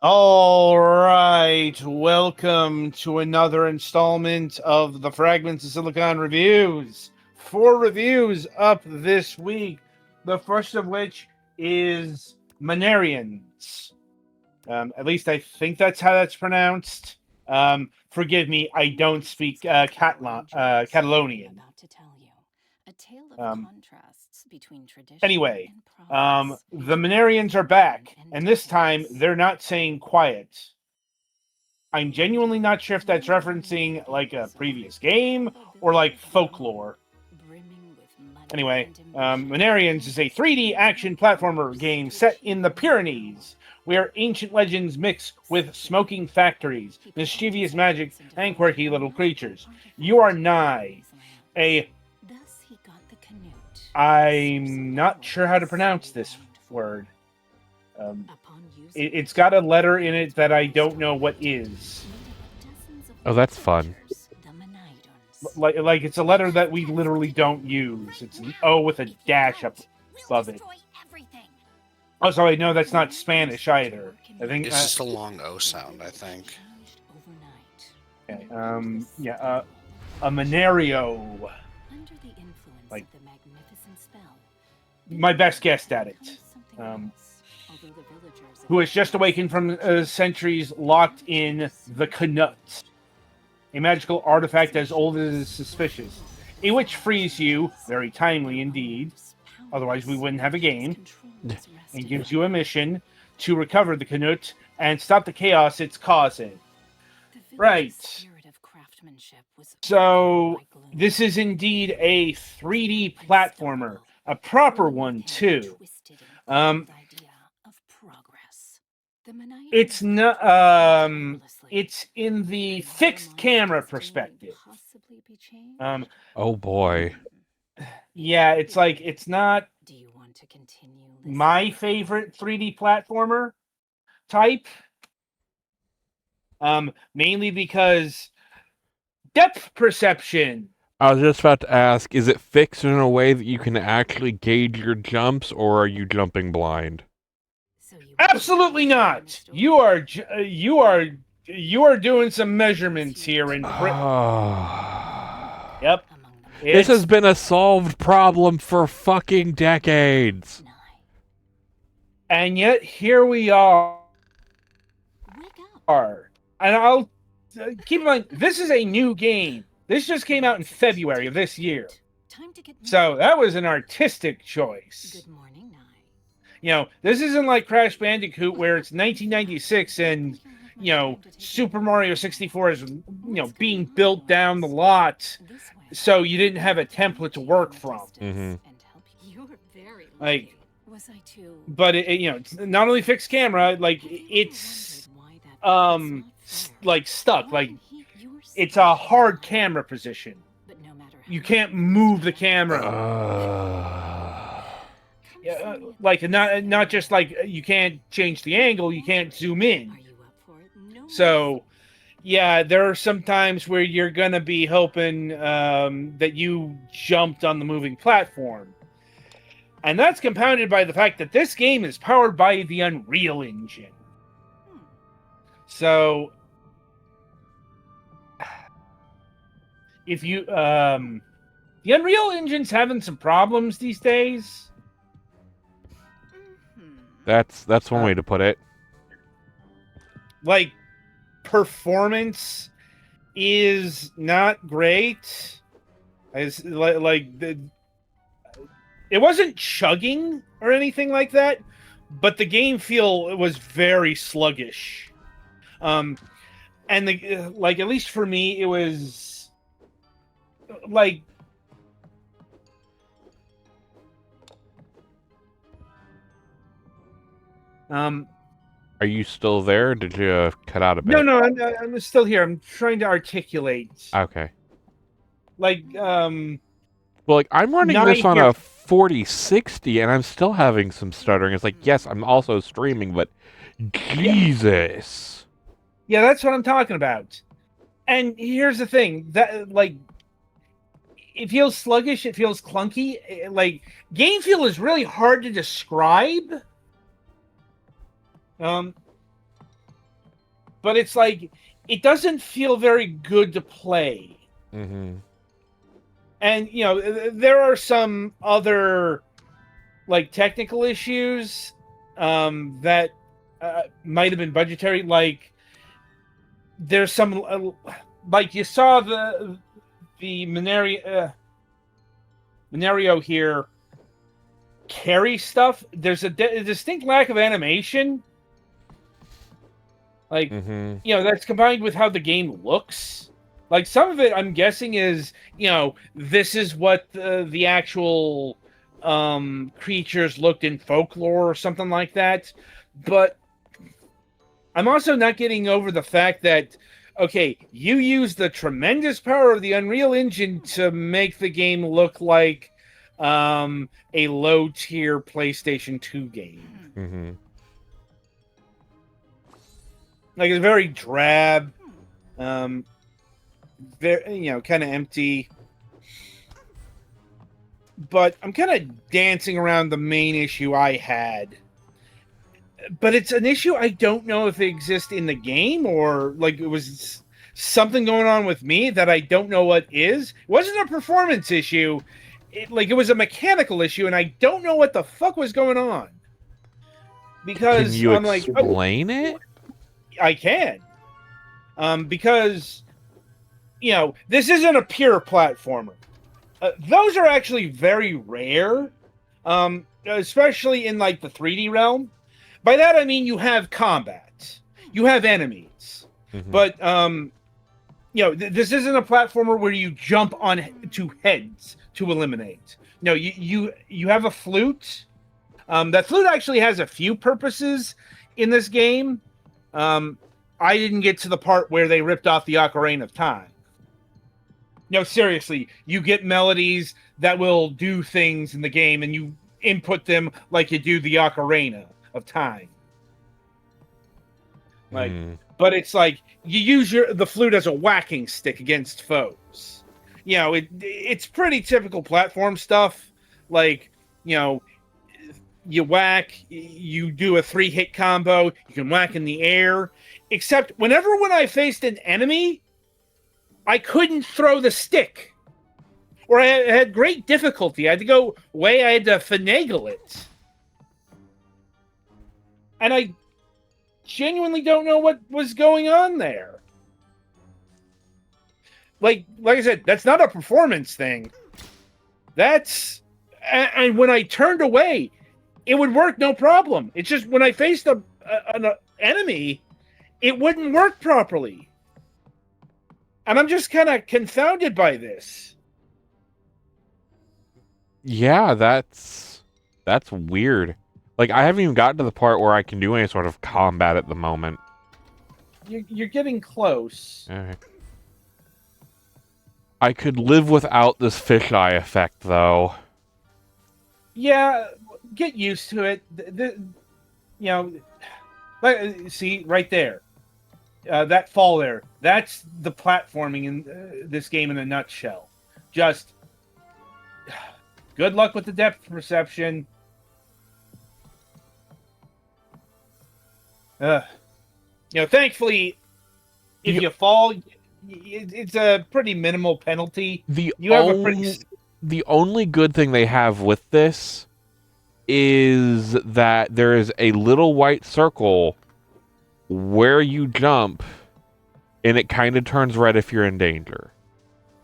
All right, welcome to another installment of the Fragments of Silicon reviews. 4 reviews up this week. The first of which is Manairons. At least I think that's how that's pronounced. Forgive me, I don't speak Catalonian. Um, Anyway, the Manairons are back, and this time they're not saying quiet. I'm genuinely not sure if that's referencing like a previous game or like folklore. Anyway, Manairons is a 3D action platformer game set in the Pyrenees, where ancient legends mix with smoking factories, mischievous magic, and quirky little creatures. You are Nai, a... I'm not sure how to pronounce this word. It's got a letter in it that I don't know what is. Oh, that's fun. Like it's a letter that we literally don't use. It's an O with a dash up above it. Oh, sorry, no, that's not Spanish either. I think it's just a long O sound, I think. Okay, a Manario. Like, my best guess at it. Who has just awakened from centuries locked in the Knut, a magical artifact as old as is suspicious, in which frees you, very timely indeed, otherwise we wouldn't have a game, and gives you a mission to recover the Knut and stop the chaos it's causing. Right. So, this is indeed a 3D platformer, a proper one too. It's not. It's in the fixed camera perspective. Oh boy. Yeah, it's like it's not my favorite 3D platformer type. Mainly because depth perception. I was just about to ask, is it fixed in a way that you can actually gauge your jumps, or are you jumping blind? Absolutely not. You are doing some measurements here in Yep. This has been a solved problem for fucking decades. And yet here we are. And I'll keep in mind, this is a new game. This just came out in February of this year. So that was an artistic choice. You know, this isn't like Crash Bandicoot where it's 1996 and, you know, Super Mario 64 is, you know, being built down the lot, so you didn't have a template to work from. Mm-hmm. Like, but it, you know, it's not only fixed camera, like it's like stuck, like it's a hard camera position. You can't move the camera. Like not just like you can't change the angle, you can't zoom in. So, yeah, there are some times where you're gonna be hoping that you jumped on the moving platform, and that's compounded by the fact that this game is powered by the Unreal Engine. So, if you the Unreal Engine's having some problems these days. That's one way to put it. Like, performance is not great. It's it wasn't chugging or anything like that, but the game feel was very sluggish. And the like, at least for me, it was like. Are you still there? Or did you cut out a bit? No, I'm still here. I'm trying to articulate. Okay. Like, well, like I'm running this on a 4060, and I'm still having some stuttering. It's like, yes, I'm also streaming, but Jesus. Yeah, that's what I'm talking about. And here's the thing: that like, it feels sluggish. It feels clunky. Like, game feel is really hard to describe. but it's like it doesn't feel very good to play. Mm-hmm. And there are some other like technical issues that might have been budgetary. Like there's some like you saw the Manario here carry stuff. There's a distinct lack of animation. Like, that's combined with how the game looks. Like, some of it, I'm guessing, is, this is what the actual creatures looked in folklore or something like that. But I'm also not getting over the fact that, okay, you use the tremendous power of the Unreal Engine to make the game look like a low-tier PlayStation 2 game. Mm-hmm. Like, it's very drab, very, kind of empty. But I'm kind of dancing around the main issue I had. But it's an issue I don't know if it exists in the game or, like, it was something going on with me that I don't know what is. It wasn't a performance issue. It was a mechanical issue, and I don't know what the fuck was going on. Because can you I'm explain it? I can. Because, this isn't a pure platformer. Those are actually very rare, especially in, like, the 3D realm. By that, I mean you have combat. You have enemies. Mm-hmm. But, this isn't a platformer where you jump on to heads to eliminate. No, you have a flute. That flute actually has a few purposes in this game. I didn't get to the part where they ripped off the Ocarina of Time. No, seriously, you get melodies that will do things in the game, and you input them like you do the Ocarina of Time. Like, but it's like you use the flute as a whacking stick against foes. It's pretty typical platform stuff. Like, you whack, you do a 3-hit combo, you can whack in the air. Except when I faced an enemy, I couldn't throw the stick. Or I had great difficulty. I had to go away, I had to finagle it. And I genuinely don't know what was going on there. Like I said, that's not a performance thing. And when I turned away, it would work no problem. It's just when I faced an enemy, it wouldn't work properly. And I'm just kind of confounded by this. Yeah, that's weird. Like, I haven't even gotten to the part where I can do any sort of combat at the moment. You're getting close. Okay. I could live without this fisheye effect, though. Yeah, get used to it. See, right there. That fall there. That's the platforming in this game in a nutshell. Just good luck with the depth perception. Thankfully, if you fall, it's a pretty minimal penalty. The only good thing they have with this is that there is a little white circle where you jump, and it kind of turns red if you're in danger.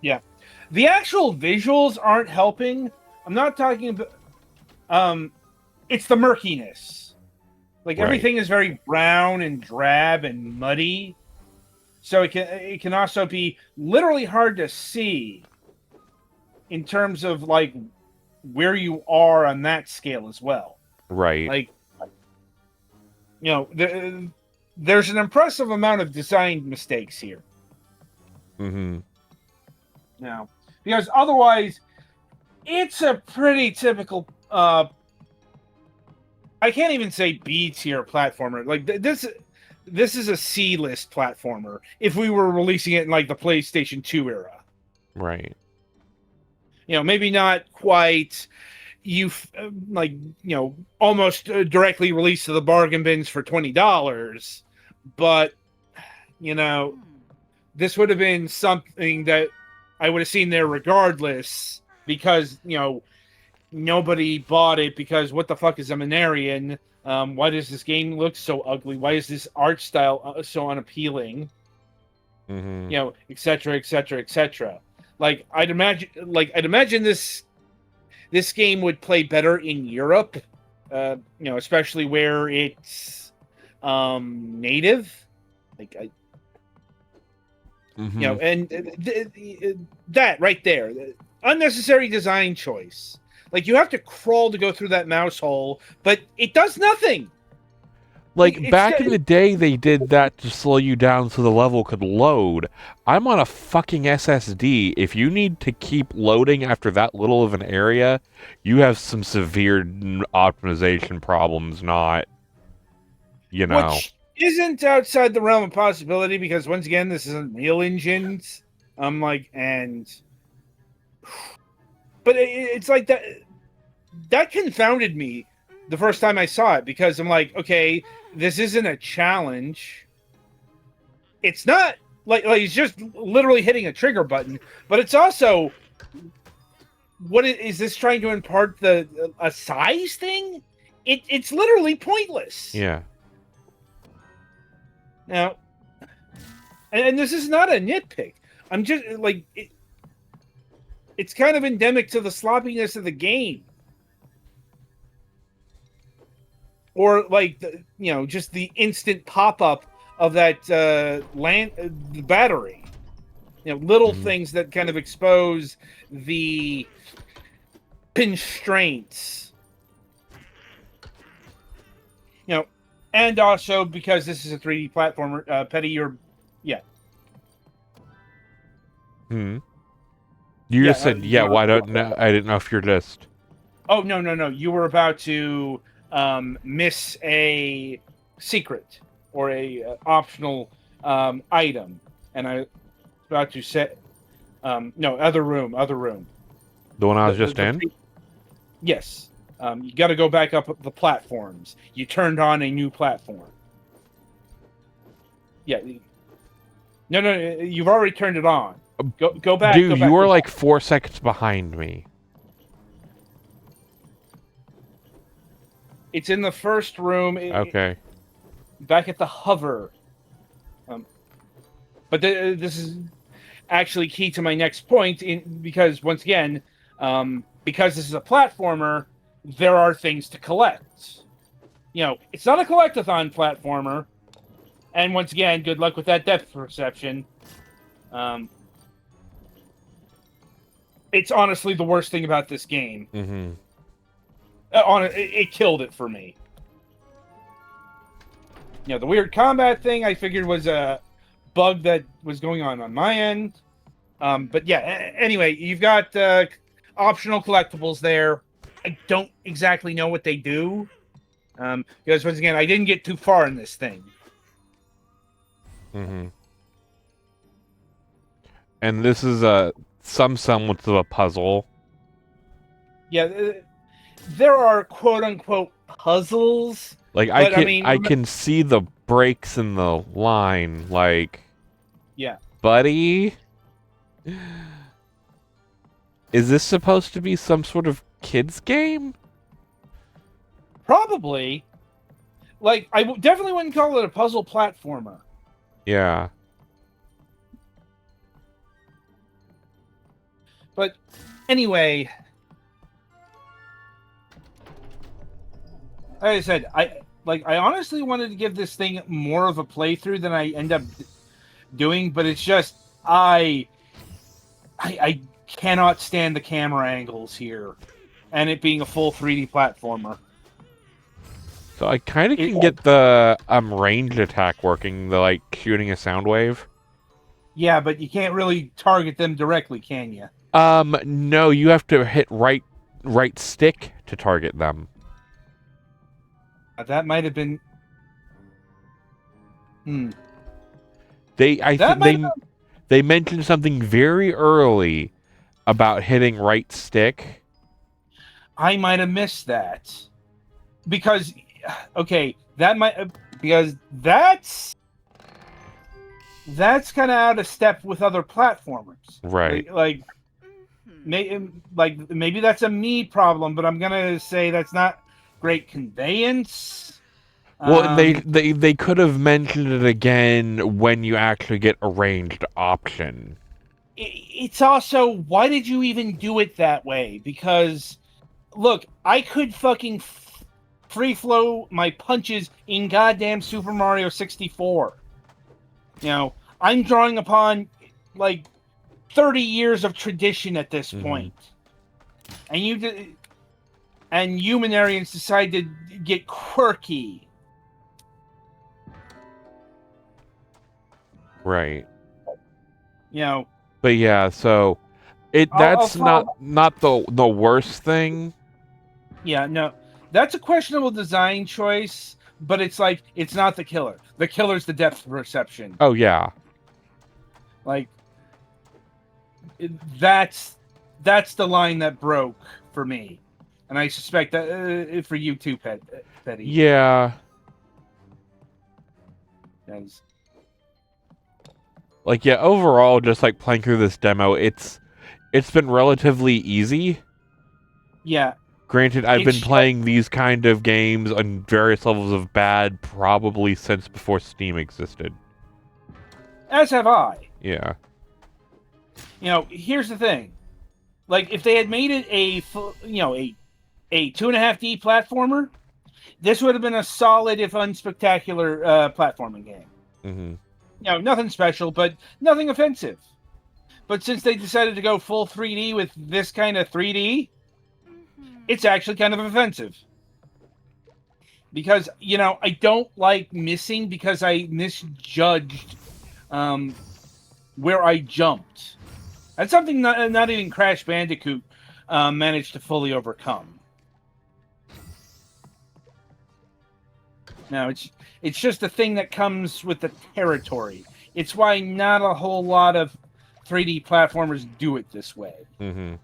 Yeah. The actual visuals aren't helping. I'm not talking about... it's the murkiness. Like, right. Everything is very brown and drab and muddy. So it can also be literally hard to see in terms of, like, where you are on that scale as well. Right. Like, there's an impressive amount of design mistakes here. Mm-hmm. Now, because otherwise, it's a pretty typical... I can't even say B-tier platformer. Like, this is a C-list platformer if we were releasing it in, like, the PlayStation 2 era. Right. Maybe not quite... almost directly released to the bargain bins for $20, but this would have been something that I would have seen there regardless, because nobody bought it, because what the fuck is a Manarian? Why does this game look so ugly? Why is this art style so unappealing? Et cetera, et cetera, et cetera. Like I'd imagine this game would play better in Europe, especially where it's native. And that right there, unnecessary design choice. Like, you have to crawl to go through that mouse hole, but it does nothing. Like, back in the day, they did that to slow you down so the level could load. I'm on a fucking SSD. If you need to keep loading after that little of an area, you have some severe optimization problems, not, Which isn't outside the realm of possibility, because, once again, this isn't Unreal Engines. But it's like that. That confounded me the first time I saw it, because I'm like, okay, this isn't a challenge. It's not like it's just literally hitting a trigger button, but it's also, what is this trying to impart a size thing? It's literally pointless. Yeah. Now, and this is not a nitpick. I'm just like, it's kind of endemic to the sloppiness of the game. Or like just the instant pop-up of that the battery. Little things that kind of expose the constraints. And also because this is a 3D platformer, Petty, You just said, why don't know? I didn't know if you're just... Oh, no. You were about to miss a secret or a optional item, and I was about to set other room. The one I was just in? Yes. You got to go back up the platforms. You turned on a new platform. Yeah. No, you've already turned it on. Go back. Dude, you were like back. 4 seconds behind me. It's in the first room. Okay. Back at the hover. But this is actually key to my next point, because, once again, because this is a platformer, there are things to collect. It's not a collectathon platformer. And, once again, good luck with that depth perception. It's honestly the worst thing about this game. Mm-hmm. It killed it for me. The weird combat thing I figured was a bug that was going on my end. But yeah, anyway, you've got optional collectibles there. I don't exactly know what they do. Because, once again, I didn't get too far in this thing. Mm-hmm. And this is some semblance of a puzzle. Yeah, there are quote-unquote puzzles. Like, I can see the breaks in the line, like... Yeah. Buddy? Is this supposed to be some sort of kids game? Probably. Like, I definitely wouldn't call it a puzzle platformer. Yeah. But, anyway... Like I said, I honestly wanted to give this thing more of a playthrough than I end up doing, but it's just I cannot stand the camera angles here, and it being a full 3D platformer. So I kind of can get the ranged attack working, the like shooting a sound wave. Yeah, but you can't really target them directly, can you? No, you have to hit right stick to target them. That might have been. They mentioned something very early about hitting right stick. I might have missed that because, okay, that might because that's that's kind of out of step with other platformers. Right. Maybe that's a me problem, but I'm gonna say that's not great conveyance. Well, and they could have mentioned it again when you actually get a ranged option. It's also, why did you even do it that way? Because, look, I could fucking free flow my punches in goddamn Super Mario 64. You know, I'm drawing upon like 30 years of tradition at this point. And you Manairons decide to get quirky. Right. You know. But yeah, so that's not the worst thing. Yeah, no. That's a questionable design choice, but it's like, it's not the killer. The killer's the depth perception. Oh yeah. Like, that's the line that broke for me, and I suspect that for you too, Petty. Yeah. Yes. Like, yeah, overall, just like playing through this demo, it's been relatively easy. Yeah. Granted, I've been playing these kind of games on various levels of bad probably since before Steam existed. As have I. Yeah. You know, here's the thing. Like, if they had made it a 2.5D platformer, this would have been a solid, if unspectacular, platforming game. Mm-hmm. You know, nothing special, but nothing offensive. But since they decided to go full 3D with this kind of 3D, it's actually kind of offensive. Because, you know, I don't like missing because I misjudged where I jumped. That's something not even Crash Bandicoot managed to fully overcome. No, it's just a thing that comes with the territory. It's why not a whole lot of 3D platformers do it this way. Mm-hmm.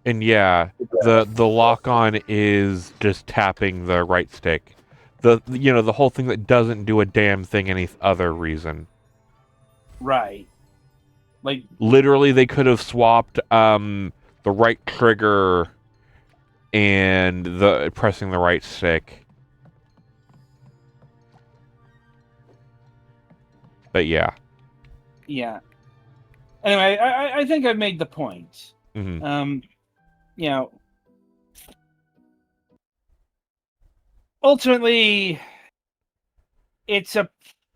And yeah, the lock-on is just tapping the right stick. The whole thing that doesn't do a damn thing any other reason. Right. Like, literally, they could have swapped the right trigger and the pressing the right stick. But yeah. Yeah. Anyway, I think I've made the point. Mm-hmm. You know, ultimately, it's a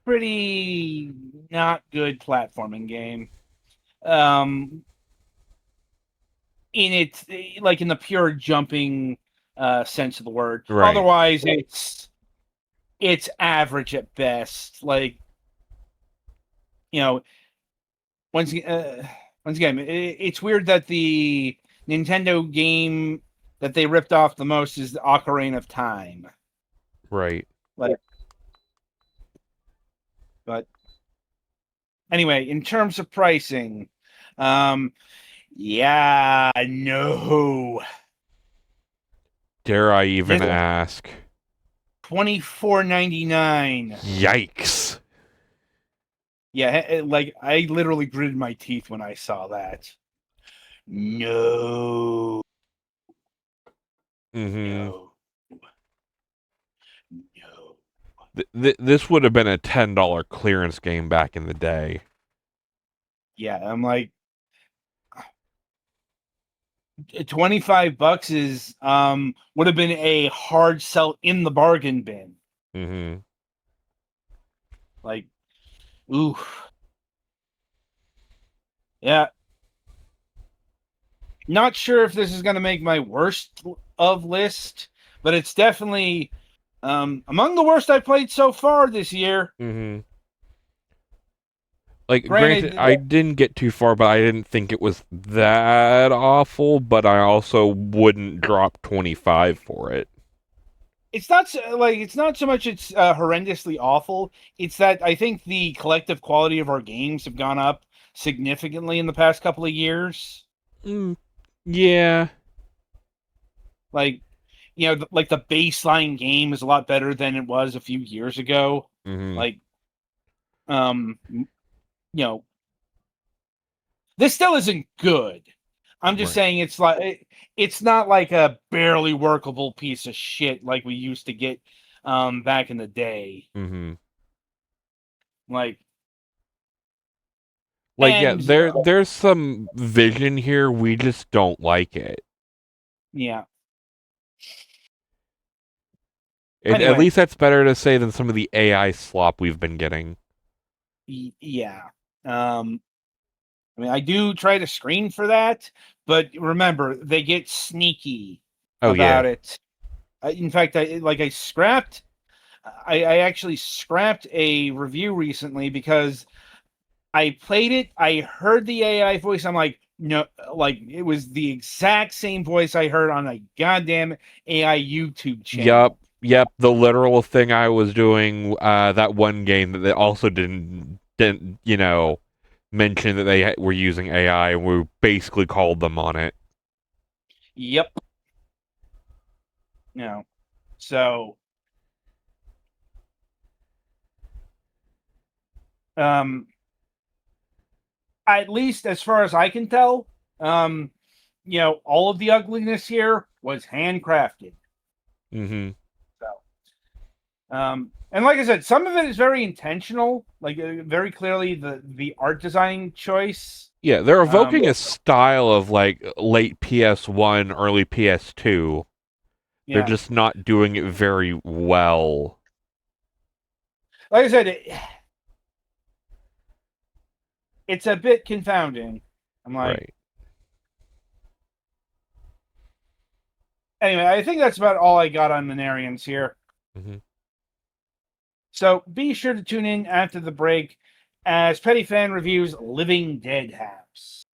pretty not good platforming game. In its, like, in the pure jumping sense of the word. Right. Otherwise, it's average at best. Like, you know, once again, it's weird that the Nintendo game that they ripped off the most is the Ocarina of Time. Right. Like, but anyway, in terms of pricing, yeah, no. Dare I even ask? $24.99. Yikes. Yeah, like, I literally gritted my teeth when I saw that. No. Mm-hmm. No. This would have been a $10 clearance game back in the day. Yeah, I'm like, $25 is would have been a hard sell in the bargain bin. Mm-hmm. Like, ooh. Yeah. Not sure if this is going to make my worst of list, but it's definitely among the worst I played so far this year. Mm-hmm. Like, granted, I didn't get too far, but I didn't think it was that awful, but I also wouldn't drop 25 for it. It's not so much it's horrendously awful. It's that I think the collective quality of our games have gone up significantly in the past couple of years. Yeah. Like, you know, like, the baseline game is a lot better than it was a few years ago. Mm-hmm. Like, You know, this still isn't good. I'm just saying it's not like a barely workable piece of shit like we used to get back in the day. Mm-hmm. Like yeah, and there's some vision here. We just don't like it. yeah. At Anyway, least that's better to say than some of the AI slop we've been getting. yeah. I mean, I do try to screen for that, but remember, they get sneaky Oh about yeah. it. In fact, I actually scrapped a review recently because I played it. I heard the AI voice. I'm like, no, like it was the exact same voice I heard on a goddamn AI YouTube channel. Yep. The literal thing I was doing that one game that they also didn't mention that they were using AI, and we basically called them on it. Yep. No. So, at least as far as I can tell, all of the ugliness here was handcrafted. Mm-hmm. So, and like I said, some of it is very intentional, like very clearly the art design choice. Yeah, they're evoking a style of like late PS1, early PS2. They're Yeah. just not doing it very well. Like I said, it's a bit confounding. I'm like, Right. Anyway, I think that's about all I got on Manairons here. Mm-hmm. So be sure to tune in after the break as Petty Fan reviews Living Dead House.